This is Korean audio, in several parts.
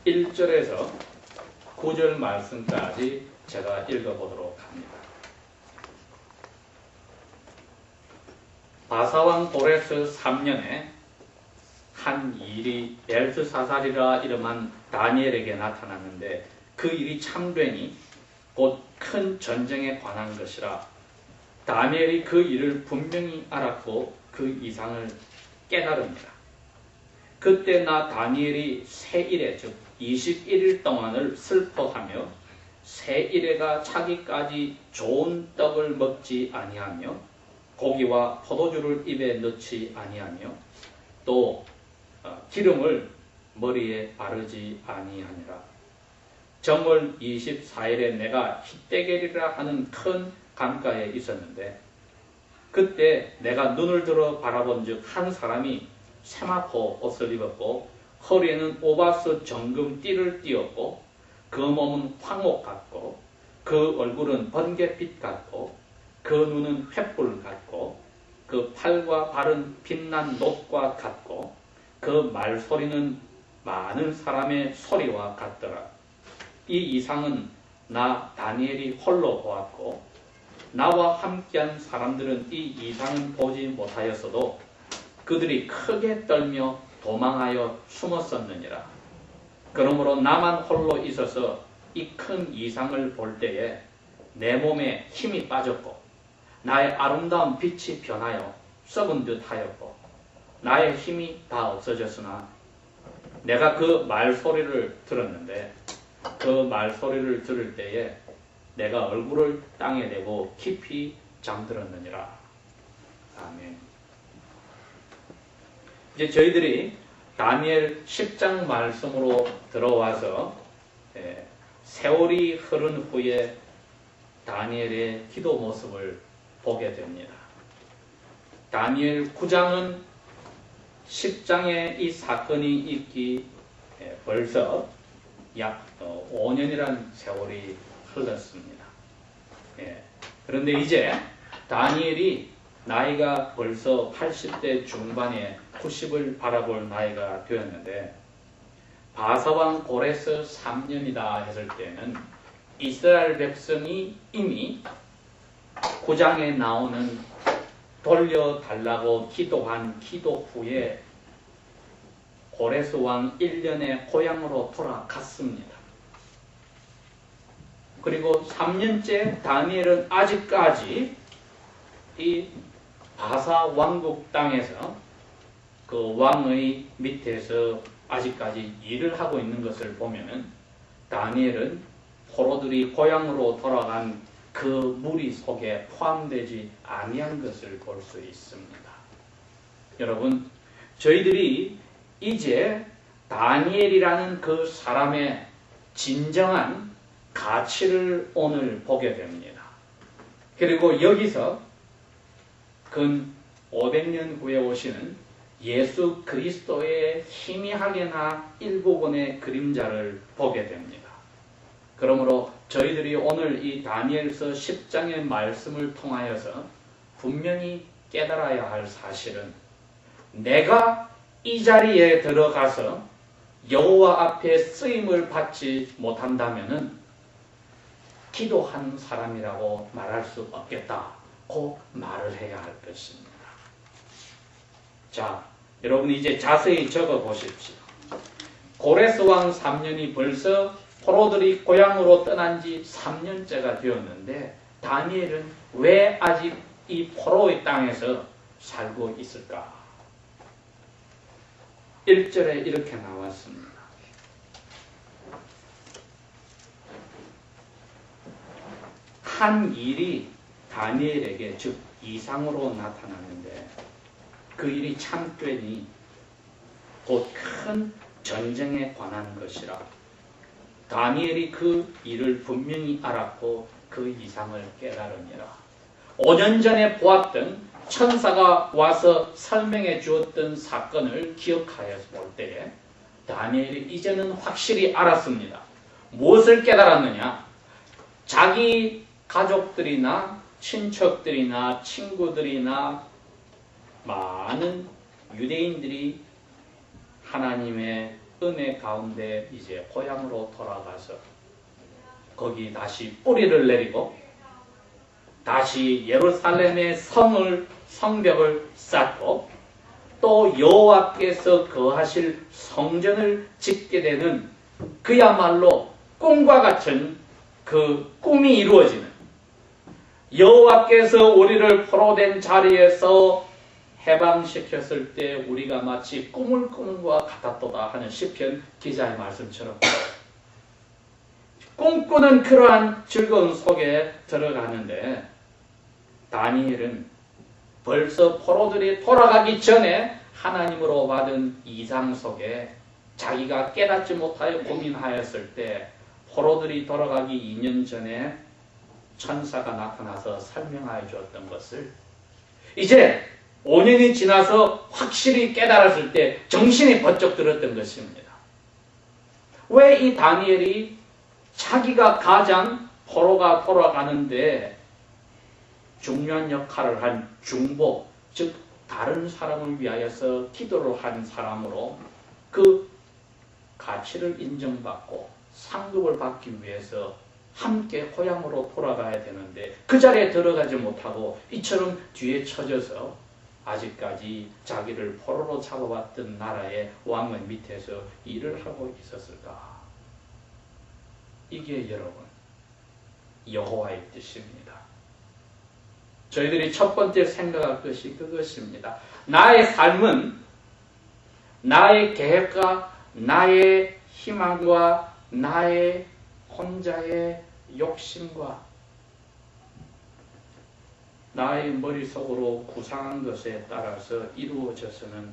1절에서 9절 말씀까지 제가 읽어보도록 합니다. 바사왕 고레스 3년에 한 일이 벨스사살이라 이름한 다니엘에게 나타났는데 그 일이 참되니 곧 큰 전쟁에 관한 것이라. 다니엘이 그 일을 분명히 알았고 그 이상을 깨달으니라. 그때 나 다니엘이 새 일에 즉 21일 동안을 슬퍼하며 새 일에가 차기까지 좋은 떡을 먹지 아니하며 고기와 포도주를 입에 넣지 아니하며 또 기름을 머리에 바르지 아니하니라. 정월 24일에 내가 히데겔이라 하는 큰 강가에 있었는데 그때 내가 눈을 들어 바라본 즉 한 사람이 세마포 옷을 입었고 허리에는 오바스 정금 띠를 띠었고 그 몸은 황옥 같고 그 얼굴은 번갯빛 같고 그 눈은 횃불 같고 그 팔과 발은 빛난 놋과 같고 그 말소리는 많은 사람의 소리와 같더라. 이 이상은 나 다니엘이 홀로 보았고 나와 함께한 사람들은 이 이상은 보지 못하였어도 그들이 크게 떨며 도망하여 숨었었느니라. 그러므로 나만 홀로 있어서 이 큰 이상을 볼 때에 내 몸에 힘이 빠졌고 나의 아름다운 빛이 변하여 썩은 듯 하였고 나의 힘이 다 없어졌으나 내가 그 말소리를 들었는데 그 말소리를 들을 때에 내가 얼굴을 땅에 대고 깊이 잠들었느니라. 아멘. 이제 저희들이 다니엘 10장 말씀으로 들어와서 세월이 흐른 후에 다니엘의 기도 모습을 보게 됩니다. 다니엘 9장은 10장에 이 사건이 있기 벌써 약 5년이라는 세월이 흘렀습니다. 그런데 이제 다니엘이 나이가 벌써 80대 중반에 90을 바라볼 나이가 되었는데 바사왕 고레스 3년이다 했을 때는 이스라엘 백성이 이미 9장에 나오는 돌려달라고 기도한 기도 후에 고레스 왕 1년에 고향으로 돌아갔습니다. 그리고 3년째 다니엘은 아직까지 이 바사 왕국 땅에서 그 왕의 밑에서 아직까지 일을 하고 있는 것을 보면은 다니엘은 포로들이 고향으로 돌아간 그 무리 속에 포함되지 아니한 것을 볼 수 있습니다. 여러분, 저희들이 이제 다니엘이라는 그 사람의 진정한 가치를 오늘 보게 됩니다. 그리고 여기서 근 500년 후에 오시는 예수 그리스도의 희미하게나 일부분의 그림자를 보게 됩니다. 그러므로 저희들이 오늘 이 다니엘서 10장의 말씀을 통하여서 분명히 깨달아야 할 사실은 내가 이 자리에 들어가서 여호와 앞에 쓰임을 받지 못한다면은 기도한 사람이라고 말할 수 없겠다고 말을 해야 할 것입니다. 자, 여러분 이제 자세히 적어 보십시오. 고레스 왕 3년이 벌써 포로들이 고향으로 떠난 지 3년째가 되었는데 다니엘은 왜 아직 이 포로의 땅에서 살고 있을까? 1절에 이렇게 나왔습니다. 한 일이 다니엘에게 즉 이상으로 나타났는데 그 일이 참되니 곧 큰 전쟁에 관한 것이라. 다니엘이 그 일을 분명히 알았고 그 이상을 깨달으니라. 5년 전에 보았던 천사가 와서 설명해 주었던 사건을 기억하여 볼 때에 다니엘이 이제는 확실히 알았습니다. 무엇을 깨달았느냐? 자기 가족들이나 친척들이나 친구들이나 많은 유대인들이 하나님의 은혜 가운데 이제 고향으로 돌아가서 거기 다시 뿌리를 내리고 다시 예루살렘의 성벽을 쌓고 또 여호와께서 거하실 성전을 짓게 되는 그야말로 꿈과 같은 그 꿈이 이루어지는, 여호와께서 우리를 포로된 자리에서 해방시켰을 때 우리가 마치 꿈을 꾸는 것과 같았도다 하는 시편 기자의 말씀처럼 꿈꾸는 그러한 즐거움 속에 들어가는데, 다니엘은 벌써 포로들이 돌아가기 전에 하나님으로 받은 이상 속에 자기가 깨닫지 못하여 고민하였을 때 포로들이 돌아가기 2년 전에 천사가 나타나서 설명하여 주었던 것을 이제 5년이 지나서 확실히 깨달았을 때 정신이 번쩍 들었던 것입니다. 왜 이 다니엘이 자기가 가장 포로가 돌아가는데 중요한 역할을 한 중보, 즉 다른 사람을 위하여서 기도를 한 사람으로 그 가치를 인정받고 상급을 받기 위해서 함께 고향으로 돌아가야 되는데 그 자리에 들어가지 못하고 이처럼 뒤에 처져서 아직까지 자기를 포로로 잡아왔던 나라의 왕의 밑에서 일을 하고 있었을까? 이게 여러분 여호와의 뜻입니다. 저희들이 첫 번째 생각할 것이 그것입니다. 나의 삶은 나의 계획과 나의 희망과 나의 혼자의 욕심과 나의 머릿속으로 구상한 것에 따라서 이루어져서는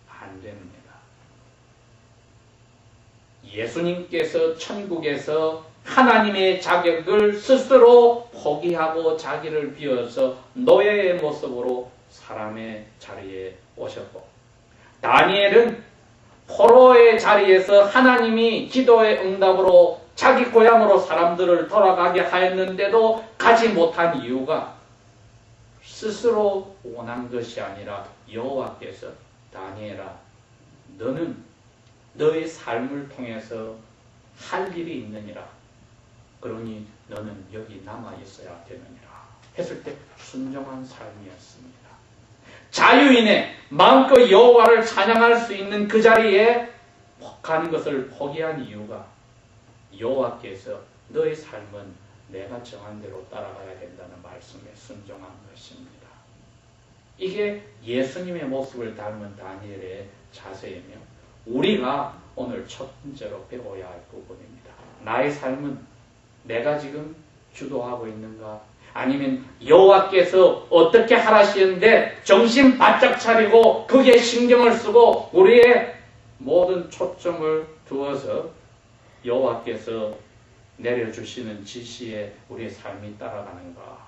안 됩니다. 예수님께서 천국에서 하나님의 자격을 스스로 포기하고 자기를 비워서 노예의 모습으로 사람의 자리에 오셨고, 다니엘은 포로의 자리에서 하나님이 기도의 응답으로 자기 고향으로 사람들을 돌아가게 하였는데도 가지 못한 이유가 스스로 원한 것이 아니라 여호와께서 다니엘아, 너는 너의 삶을 통해서 할 일이 있느니라. 그러니 너는 여기 남아 있어야 되느니라 했을 때 순종한 삶이었습니다. 자유인의 마음껏 여호와를 찬양할 수 있는 그 자리에 가는 것을 포기한 이유가 여호와께서 너의 삶은 내가 정한 대로 따라가야 된다는 말씀에 순종한 것입니다. 이게 예수님의 모습을 닮은 다니엘의 자세이며 우리가 오늘 첫 번째로 배워야 할 부분입니다. 나의 삶은 내가 지금 주도하고 있는가? 아니면 여호와께서 어떻게 하라시는데 정신 바짝 차리고 그게 신경을 쓰고 우리의 모든 초점을 두어서 여호와께서 내려주시는 지시에 우리의 삶이 따라가는가?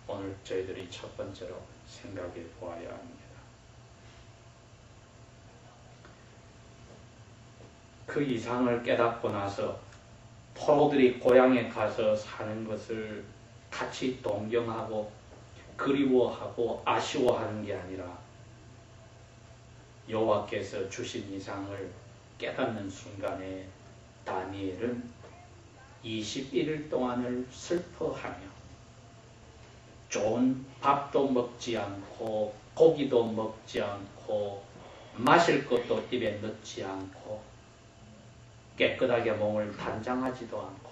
오늘 저희들이 첫 번째로 생각해 보아야 합니다. 그 이상을 깨닫고 나서 포로들이 고향에 가서 사는 것을 같이 동경하고 그리워하고 아쉬워하는 게 아니라 여호와께서 주신 이상을 깨닫는 순간에 다니엘은 21일 동안을 슬퍼하며 좋은 밥도 먹지 않고 고기도 먹지 않고 마실 것도 입에 넣지 않고 깨끗하게 몸을 단장하지도 않고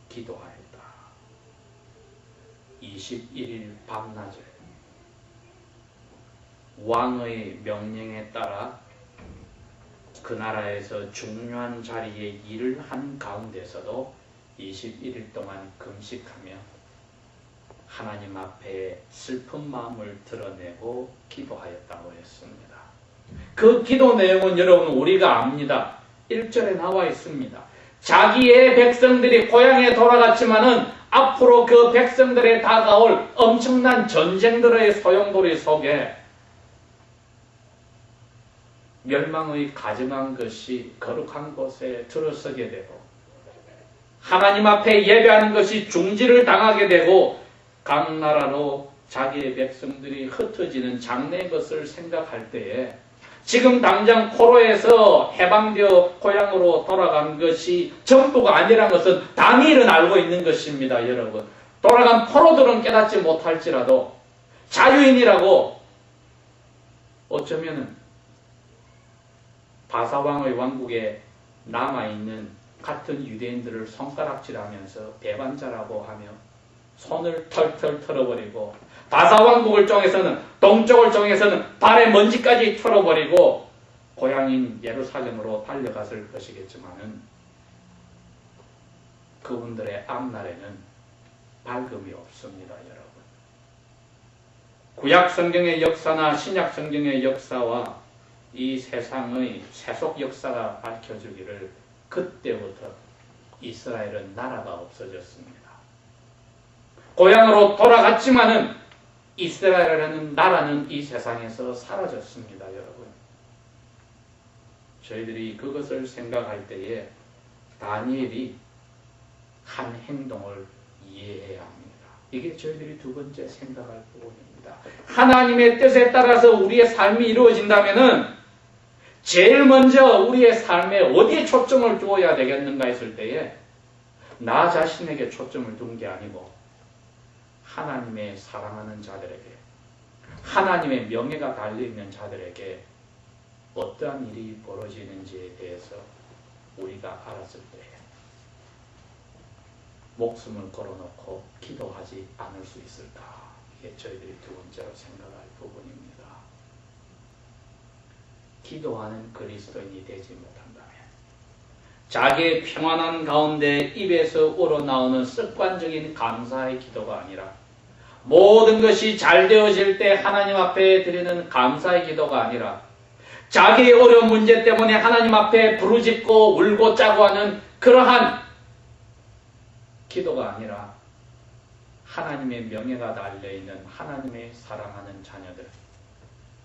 기도하였다. 21일 밤낮을 왕의 명령에 따라 그 나라에서 중요한 자리에 일을 한 가운데서도 21일 동안 금식하며 하나님 앞에 슬픈 마음을 드러내고 기도하였다고 했습니다. 그 기도 내용은 여러분 우리가 압니다. 1절에 나와 있습니다. 자기의 백성들이 고향에 돌아갔지만은 앞으로 그 백성들에 다가올 엄청난 전쟁들의 소용돌이 속에 멸망의 가증한 것이 거룩한 곳에 들어서게 되고 하나님 앞에 예배하는 것이 중지를 당하게 되고 각 나라로 자기의 백성들이 흩어지는 장래의 것을 생각할 때에 지금 당장 포로에서 해방되어 고향으로 돌아간 것이 전부가 아니라는 것은 다니엘은 알고 있는 것입니다. 여러분. 돌아간 포로들은 깨닫지 못할지라도 자유인이라고 어쩌면은 바사왕의 왕국에 남아있는 같은 유대인들을 손가락질하면서 배반자라고 하며 손을 털털 털어버리고 바사왕국을 쪽에서는 동쪽을 쪽에서는 발에 먼지까지 털어버리고 고향인 예루살렘으로 달려갔을 것이겠지만은 그분들의 앞날에는 밝음이 없습니다. 여러분. 구약 성경의 역사나 신약 성경의 역사와 이 세상의 세속 역사가 밝혀주기를 그때부터 이스라엘은 나라가 없어졌습니다. 고향으로 돌아갔지만은 이스라엘이라는 나라는 이 세상에서 사라졌습니다. 여러분. 저희들이 그것을 생각할 때에 다니엘이 한 행동을 이해해야 합니다. 이게 저희들이 두 번째 생각할 부분입니다. 하나님의 뜻에 따라서 우리의 삶이 이루어진다면은 제일 먼저 우리의 삶에 어디에 초점을 두어야 되겠는가 했을 때에 나 자신에게 초점을 둔 게 아니고 하나님의 사랑하는 자들에게, 하나님의 명예가 달려있는 자들에게 어떠한 일이 벌어지는지에 대해서 우리가 알았을 때에 목숨을 걸어놓고 기도하지 않을 수 있을까? 이게 저희들이 두 번째로 생각할 부분입니다. 기도하는 그리스도인이 되지 못한다면 자기의 평안한 가운데 입에서 우러나오는 습관적인 감사의 기도가 아니라 모든 것이 잘 되어질 때 하나님 앞에 드리는 감사의 기도가 아니라 자기의 어려운 문제 때문에 하나님 앞에 부르짖고 울고 짜고 하는 그러한 기도가 아니라 하나님의 명예가 달려있는 하나님의 사랑하는 자녀들,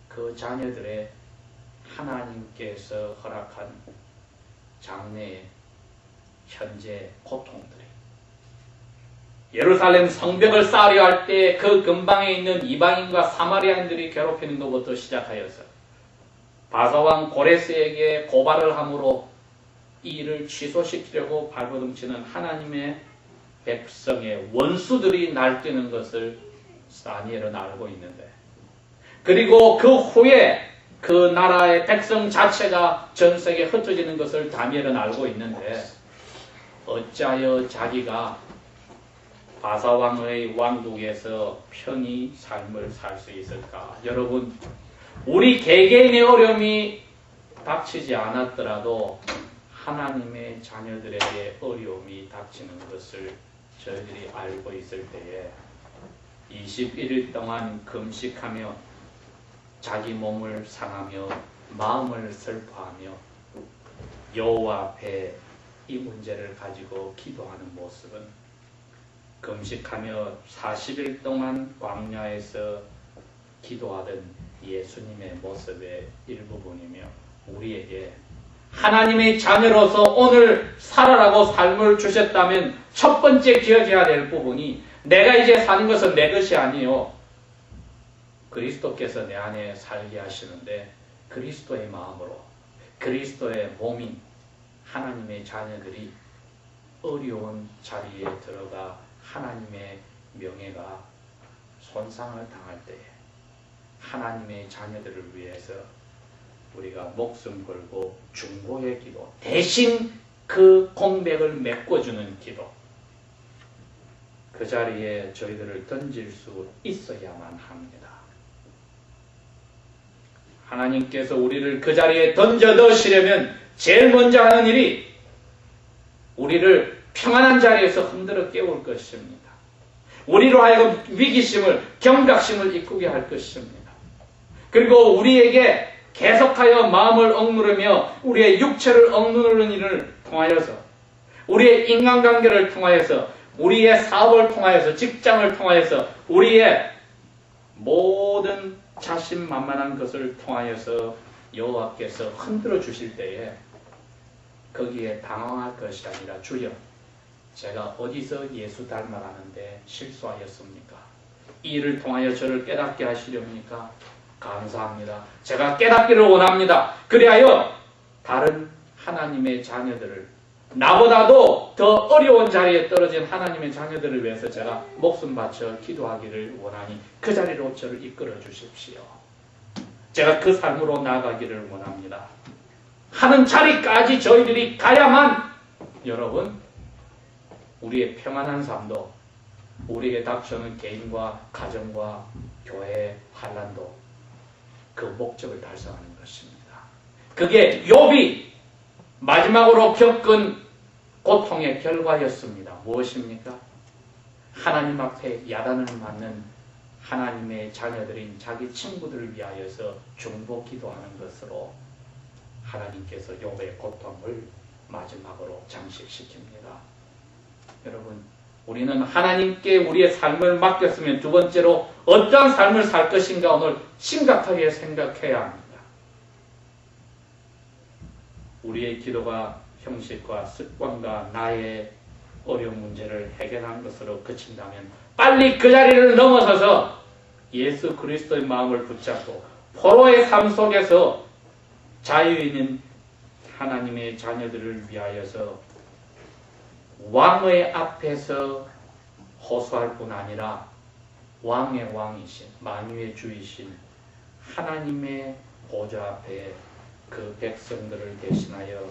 그 자녀들의 하나님께서 허락한 장래의 현재 고통들이 예루살렘 성벽을 쌓으려 할 때 그 근방에 있는 이방인과 사마리아인들이 괴롭히는 것부터 시작하여서 바사왕 고레스에게 고발을 함으로 이 일을 취소시키려고 발버둥치는 하나님의 백성의 원수들이 날뛰는 것을 다니엘은 알고 있는데, 그리고 그 후에 그 나라의 백성 자체가 전 세계에 흩어지는 것을 다니엘은 알고 있는데 어찌하여 자기가 바사왕의 왕국에서 편히 삶을 살 수 있을까? 여러분, 우리 개개인의 어려움이 닥치지 않았더라도 하나님의 자녀들에게 어려움이 닥치는 것을 저희들이 알고 있을 때에 21일 동안 금식하며 자기 몸을 상하며 마음을 슬퍼하며 여호와 앞에 이 문제를 가지고 기도하는 모습은 금식하며 40일 동안 광야에서 기도하던 예수님의 모습의 일부분이며 우리에게 하나님의 자녀로서 오늘 살아라고 삶을 주셨다면 첫 번째 기억해야 될 부분이 내가 이제 사는 것은 내 것이 아니요 그리스도께서 내 안에 살게 하시는데 그리스도의 마음으로 그리스도의 몸인 하나님의 자녀들이 어려운 자리에 들어가 하나님의 명예가 손상을 당할 때에 하나님의 자녀들을 위해서 우리가 목숨 걸고 중보의 기도, 대신 그 공백을 메꿔주는 기도, 그 자리에 저희들을 던질 수 있어야만 합니다. 하나님께서 우리를 그 자리에 던져 넣으시려면 제일 먼저 하는 일이 우리를 평안한 자리에서 흔들어 깨울 것입니다. 우리로 하여금 위기심을, 경각심을 이꾸게 할 것입니다. 그리고 우리에게 계속하여 마음을 억누르며 우리의 육체를 억누르는 일을 통하여서 우리의 인간관계를 통하여서 우리의 사업을 통하여서 직장을 통하여서 우리의 모든 자신만만한 것을 통하여서 여호와께서 흔들어 주실 때에 거기에 당황할 것이 아니라 주여 제가 어디서 예수 닮아가는데 실수하였습니까? 이 일을 통하여 저를 깨닫게 하시렵니까? 감사합니다. 제가 깨닫기를 원합니다. 그리하여 다른 하나님의 자녀들을, 나보다도 더 어려운 자리에 떨어진 하나님의 자녀들을 위해서 제가 목숨 바쳐 기도하기를 원하니 그 자리로 저를 이끌어 주십시오. 제가 그 삶으로 나아가기를 원합니다. 하는 자리까지 저희들이 가야만 여러분, 우리의 평안한 삶도, 우리에게 닥쳐오는 개인과 가정과 교회의 환난도 그 목적을 달성하는 것입니다. 그게 욥이 마지막으로 겪은 고통의 결과였습니다. 무엇입니까? 하나님 앞에 야단을 맞는 하나님의 자녀들인 자기 친구들을 위하여서 중보 기도하는 것으로 하나님께서 욥의 고통을 마지막으로 장식시킵니다. 여러분, 우리는 하나님께 우리의 삶을 맡겼으면 두 번째로 어떤 삶을 살 것인가 오늘 심각하게 생각해야 합니다. 우리의 기도가 형식과 습관과 나의 어려운 문제를 해결한 것으로 그친다면 빨리 그 자리를 넘어서서 예수 그리스도의 마음을 붙잡고 포로의 삶 속에서 자유 있는 하나님의 자녀들을 위하여서 왕의 앞에서 호소할 뿐 아니라 왕의 왕이신 만유의 주이신 하나님의 보좌 앞에 그 백성들을 대신하여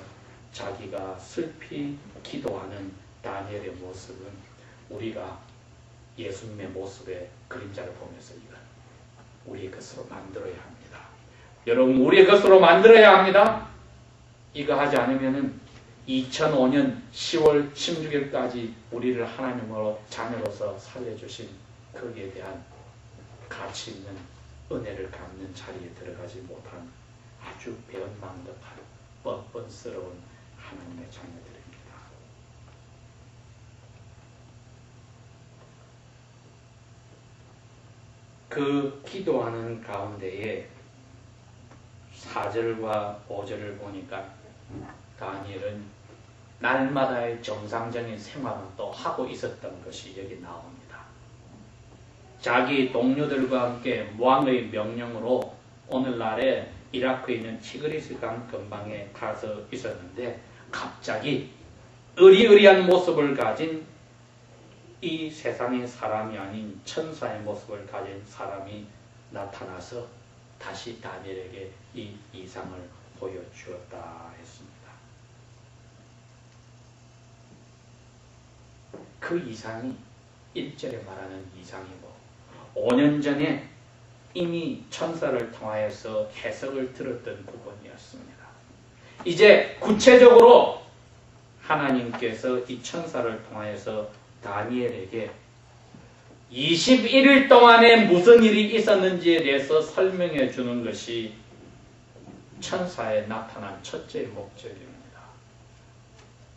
자기가 슬피 기도하는 다니엘의 모습은 우리가 예수님의 모습의 그림자를 보면서 이건 우리의 것으로 만들어야 합니다. 여러분, 우리의 것으로 만들어야 합니다. 이거 하지 않으면은 2005년 10월 16일까지 우리를 하나님으로 자녀로서 살려주신 거기에 대한 가치 있는 은혜를 갚는 자리에 들어가지 못한 아주 배은망덕한 뻔뻔스러운 하나님의 자녀들입니다. 그 기도하는 가운데에 4절과 5절을 보니까 다니엘은 날마다의 정상적인 생활은 또 하고 있었던 것이 여기 나옵니다. 자기 동료들과 함께 왕의 명령으로 오늘날에 이라크에 있는 티그리스 강 근방에 가서 있었는데 갑자기 의리의리한 모습을 가진 이 세상의 사람이 아닌 천사의 모습을 가진 사람이 나타나서 다시 다니엘에게 이 이상을 보여주었다 했습니다. 그 이상이 1절에 말하는 이상이고 5년 전에 이미 천사를 통하여서 해석을 들었던 부분이었습니다. 이제 구체적으로 하나님께서 이 천사를 통하여서 다니엘에게 21일 동안에 무슨 일이 있었는지에 대해서 설명해 주는 것이 천사에 나타난 첫째 목적입니다.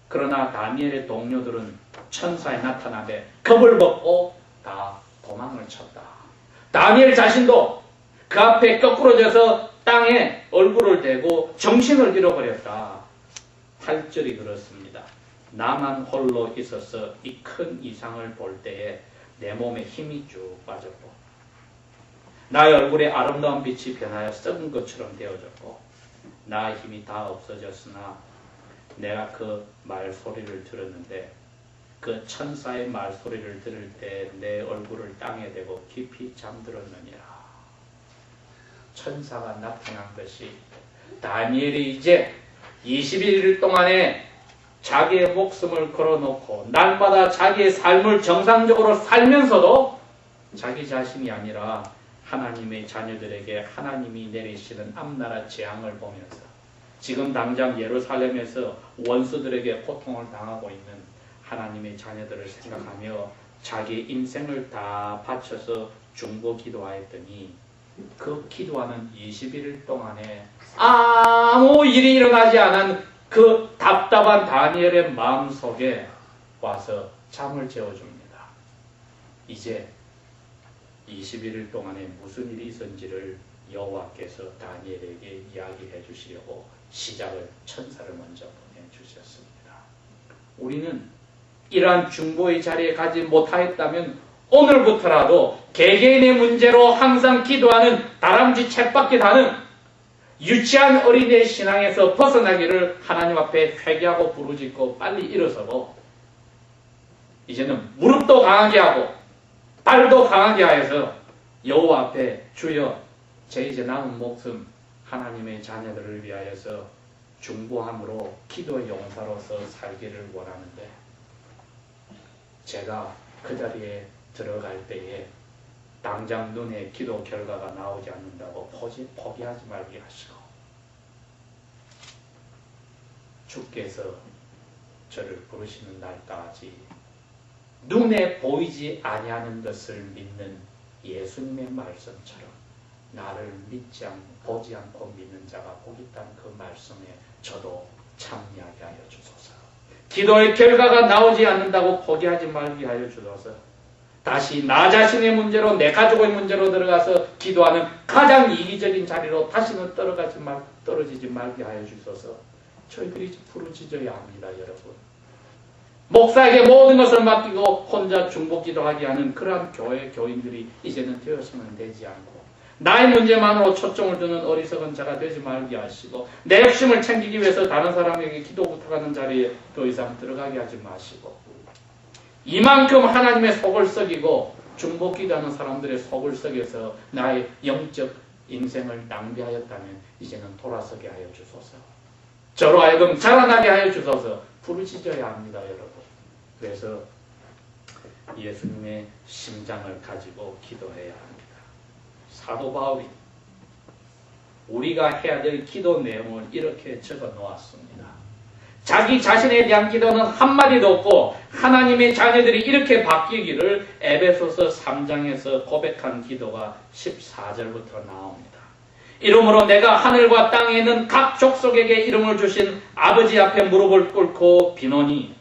그러나 다니엘의 동료들은 천사에 나타나되 겁을 먹고 다 도망을 쳤다. 다니엘 자신도 그 앞에 거꾸러져서 땅에 얼굴을 대고 정신을 잃어버렸다. 8절이 그렇습니다. 나만 홀로 있어서 이 큰 이상을 볼 때에 내 몸에 힘이 쭉 빠졌고 나의 얼굴에 아름다운 빛이 변하여 썩은 것처럼 되어졌고 나의 힘이 다 없어졌으나 내가 그 말소리를 들었는데 그 천사의 말소리를 들을 때 내 얼굴을 땅에 대고 깊이 잠들었느니라. 천사가 나타난 것이 다니엘이 이제 21일 동안에 자기의 목숨을 걸어놓고 날마다 자기의 삶을 정상적으로 살면서도 자기 자신이 아니라 하나님의 자녀들에게 하나님이 내리시는 앞나라 재앙을 보면서 지금 당장 예루살렘에서 원수들에게 고통을 당하고 있는 하나님의 자녀들을 생각하며 자기 인생을 다 바쳐서 중보 기도하였더니 그 기도하는 21일 동안에 아무 일이 일어나지 않은 그 답답한 다니엘의 마음속에 와서 잠을 재워줍니다. 이제 21일 동안에 무슨 일이 있었는지를 여호와께서 다니엘에게 이야기해 주시려고 시작을 천사를 먼저 보내주셨습니다. 우리는 이러한 중보의 자리에 가지 못하였다면 오늘부터라도 개개인의 문제로 항상 기도하는 다람쥐 챗바퀴 다는 유치한 어린이의 신앙에서 벗어나기를 하나님 앞에 회개하고 부르짖고 빨리 일어서고 이제는 무릎도 강하게 하고 발도 강하게 하여서 여호와 앞에 주여 제 이제 남은 목숨 하나님의 자녀들을 위하여서 중보함으로 기도의 용사로서 살기를 원하는데 제가 그 자리에 들어갈 때에 당장 눈에 기도 결과가 나오지 않는다고 포기하지 말게 하시고 주께서 저를 부르시는 날까지 눈에 보이지 아니하는 것을 믿는 예수님의 말씀처럼 나를 믿지 않고 보지 않고 믿는 자가 복이 있다는 그 말씀에 저도 참여하게 하여 주소서. 기도의 결과가 나오지 않는다고 포기하지 말게 하여 주소서. 다시 나 자신의 문제로 내 가족의 문제로 들어가서 기도하는 가장 이기적인 자리로 다시는 떨어지지 말게 하여 주소서. 저희들이 부르짖어야 합니다, 여러분. 목사에게 모든 것을 맡기고 혼자 중보기도하게 하는 그러한 교회 교인들이 이제는 되어서는 되지 않고 나의 문제만으로 초점을 두는 어리석은 자가 되지 말게 하시고 내 욕심을 챙기기 위해서 다른 사람에게 기도 부탁하는 자리에 더 이상 들어가게 하지 마시고 이만큼 하나님의 속을 썩이고 중보기도하는 사람들의 속을 썩여서 나의 영적 인생을 낭비하였다면 이제는 돌아서게 하여 주소서. 저로 하여금 자라나게 하여 주소서. 부르짖어야 합니다, 여러분. 그래서 예수님의 심장을 가지고 기도해야 합니다. 사도 바울이 우리가 해야 될 기도 내용을 이렇게 적어 놓았습니다. 자기 자신에 대한 기도는 한마디도 없고 하나님의 자녀들이 이렇게 바뀌기를 에베소서 3장에서 고백한 기도가 14절부터 나옵니다. 이러므로 내가 하늘과 땅에 있는 각 족속에게 이름을 주신 아버지 앞에 무릎을 꿇고 비노니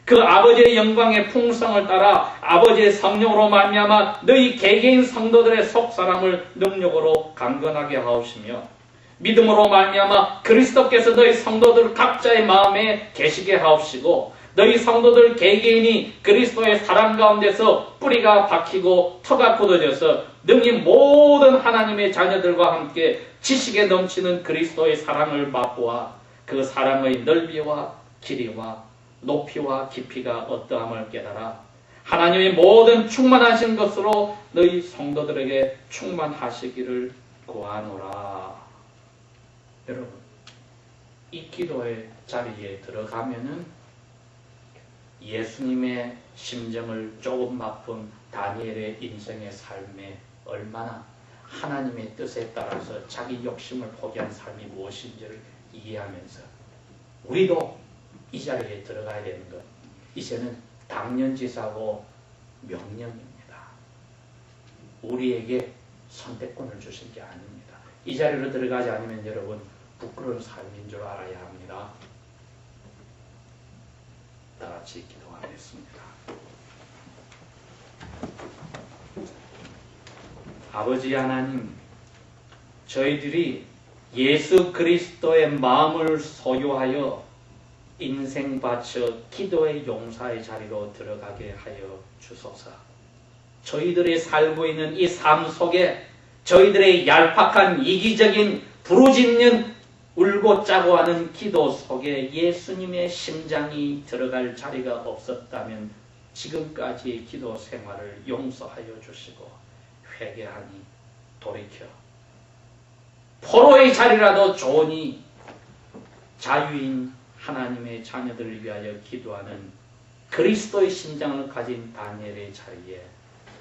그 아버지의 영광의 풍성을 따라 아버지의 성령으로 말미암아 너희 개개인 성도들의 속사람을 능력으로 강건하게 하옵시며 믿음으로 말미암아 그리스도께서 너희 성도들 각자의 마음에 계시게 하옵시고 너희 성도들 개개인이 그리스도의 사랑 가운데서 뿌리가 박히고 터가 굳어져서 능히 모든 하나님의 자녀들과 함께 지식에 넘치는 그리스도의 사랑을 맛보아 그 사랑의 넓이와 길이와 높이와 깊이가 어떠함을 깨달아 하나님의 모든 충만하신 것으로 너희 성도들에게 충만하시기를 구하노라. 여러분, 이 기도의 자리에 들어가면은 예수님의 심정을 조금 맛본 다니엘의 인생의 삶에 얼마나 하나님의 뜻에 따라서 자기 욕심을 포기한 삶이 무엇인지를 이해하면서 우리도 이 자리에 들어가야 되는 것, 이제는 당연지사고 명령입니다. 우리에게 선택권을 주신 게 아닙니다. 이 자리로 들어가지 않으면 여러분 부끄러운 삶인 줄 알아야 합니다. 다 같이 기도하겠습니다. 아버지 하나님, 저희들이 예수 그리스도의 마음을 소유하여 인생 바쳐 기도의 용사의 자리로 들어가게 하여 주소서. 저희들이 살고 있는 이 삶 속에 저희들의 얄팍한 이기적인 부르짖는 울고 짜고 하는 기도 속에 예수님의 심장이 들어갈 자리가 없었다면 지금까지의 기도 생활을 용서하여 주시고 회개하니 돌이켜 포로의 자리라도 좋으니 자유인 하나님의 자녀들을 위하여 기도하는 그리스도의 심장을 가진 다니엘의 자리에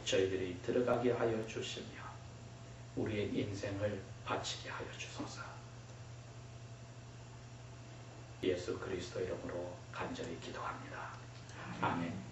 저희들이 들어가게 하여 주시며 우리의 인생을 바치게 하여 주소서. 예수 그리스도 이름으로 간절히 기도합니다. 아멘.